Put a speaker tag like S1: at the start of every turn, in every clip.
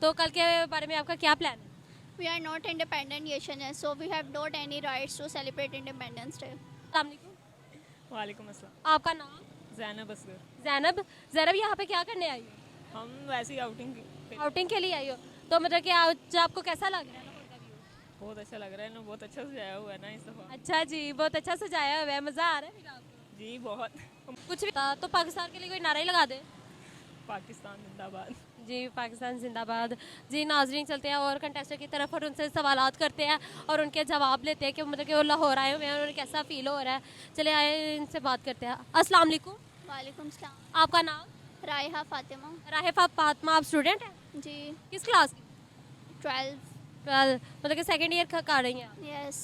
S1: तो कल के बारे में आपका क्या प्लान है?
S2: We are not independent nation, so we have not any rights to celebrate Independence Day.
S1: अस्सलाम वालेकुम।
S3: वालेकुम अस्सलाम।
S1: आपका नाम?
S3: ज़ैनब असगर।
S1: जैनब। जैनब यहाँ पे क्या करने आई हो?
S3: हम वैसे ही
S1: आउटिंग के लिए आई हो? तो मतलब कि आज आपको कैसा लग रहा है लाहौर का व्यू?
S3: बहुत अच्छा लग रहा है ना, बहुत अच्छा सजाया हुआ है ना इस दफ़ा।
S1: अच्छा जी, बहुत अच्छा सजाया हुआ है, मज़ा आ रहा है फिर आपको?
S3: जी बहुत।
S1: कुछ भी था तो पाकिस्तान के लिए कोई नारा ही लगा दे।
S3: पाकिस्तान जिंदाबाद।
S1: जी पाकिस्तान जिंदाबाद। जी नाजरीन, चलते हैं और कंटेस्टर की तरफ और उनसे सवालात करते हैं और उनके जवाब लेते हैं कि मतलब कि वो लाहौर आए हुए हैं और उन्हें कैसा फील हो रहा है। चले आए इनसे बात करते हैं। अस्सलाम वालेकुम।
S2: वालेकुम सलाम।
S1: आपका नाम?
S2: रायहा फातिमा।
S1: राहिफा फातिमा। आप स्टूडेंट हैं?
S2: जी
S1: किस क्लास की?
S2: 12।
S1: 12। मतलब कि सेकेंड ईयर कर रही हैं आप?
S2: यस।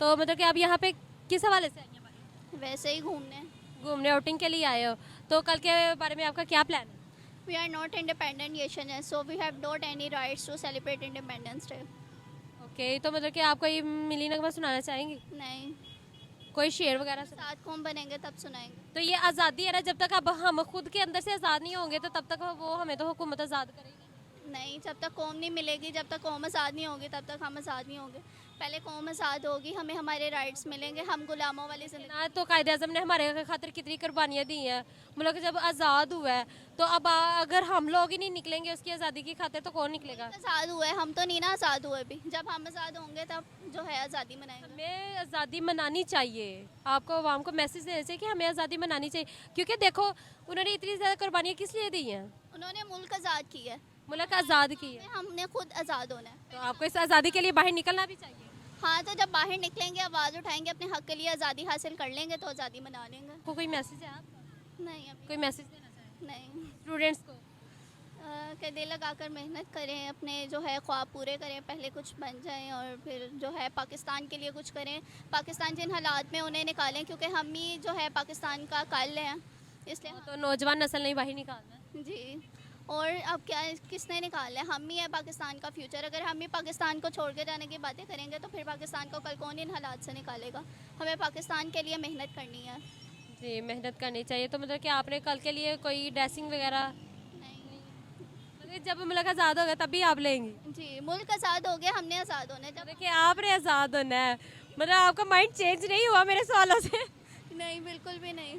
S1: तो मतलब कि आप यहाँ पे किस हवाले से आई हैं भाई?
S2: वैसे ही घूमने।
S1: घूमने आउटिंग के लिए आए हो? तो कल के बारे में आपका क्या प्लान है?
S2: We are not independent nation, so we have not any rights to celebrate Independence Day.
S1: Okay, तो मतलब कि आप कोई मिली नगमा सुनाना चाहेंगी?
S2: नहीं,
S1: कोई शेर वगैरह सुना?
S2: साथ कौन बनेंगे तब सुनाएंगे।
S1: तो ये आज़ादी है ना, जब तक अब हम खुद के अंदर से आज़ाद नहीं होंगे तो तब तक वो हमें तो हुकूमत आज़ाद करेगी।
S2: नहीं, जब तक कौम नहीं मिलेगी, जब तक कौम आज़ाद नहीं होगी, तब तक हम आज़ाद नहीं होंगे। पहले कौम आज़ाद होगी, हमें हमारे राइट्स मिलेंगे, हम गुलामों वाली ज़िंदगी।
S1: ना तो कायदे आज़म ने हमारे खातिर कितनी कुर्बानियाँ दी हैं। मुल्क जब आज़ाद हुआ है तो अब अगर हम लोग ही नहीं निकलेंगे उसकी आज़ादी की खातिर तो कौन निकलेगा?
S2: आज़ाद हुए हम तो नहीं ना, आज़ाद हुए भी। जब हम आज़ाद होंगे तब जो है आज़ादी मनाएंगे।
S1: हमें आज़ादी मनानी चाहिए। आपको आवाम को मैसेज देना चाहिए कि हमें आज़ादी मनानी चाहिए, क्योंकि देखो उन्होंने इतनी ज़्यादा कुर्बानियाँ किस लिए दी हैं?
S2: उन्होंने मुल्क आज़ाद किया है,
S1: मुल्क आज़ाद की है,
S2: हमने खुद आज़ाद होना है।
S1: तो आपको इस आज़ादी के लिए बाहर निकलना भी चाहिए।
S2: हाँ, तो जब बाहर निकलेंगे, आवाज़ उठाएंगे, अपने हक के लिए आज़ादी हासिल कर लेंगे तो आज़ादी मना लेंगे।
S1: आपको कोई मैसेज है आपका?
S2: नहीं, अभी
S1: कोई मैसेज देना चाहिए
S2: नहीं।
S1: स्टूडेंट्स को?
S2: कि दिल लगाकर मेहनत करें, अपने जो है ख्वाब पूरे करें, पहले कुछ बन जाएं और फिर जो है पाकिस्तान के लिए कुछ करें। पाकिस्तान जिन हालात में उन्हें निकालें, क्योंकि हम ही जो है पाकिस्तान का कल हैं, इसलिए
S1: तो नौजवान नस्ल नहीं बाहर निकालना।
S2: जी। और अब क्या, किसने निकाला है? हम ही है पाकिस्तान का फ्यूचर। अगर हम ही पाकिस्तान को छोड़ के जाने की बातें करेंगे तो फिर पाकिस्तान को कल कौन इन हालात से निकालेगा? हमें पाकिस्तान के लिए मेहनत करनी है।
S1: जी मेहनत करनी चाहिए। तो मतलब कि आपने कल के लिए कोई ड्रेसिंग वगैरह
S2: नहीं
S1: मतलब जब मुल्क आज़ाद होगा तभी आप लेंगी?
S2: जी, मुल्क आज़ाद हो गया, हमने आज़ाद होना है। जब
S1: देखिए आपने आज़ाद होना है, मतलब आपका माइंड चेंज नहीं हुआ मेरे सवालों से?
S2: नहीं, बिल्कुल भी नहीं।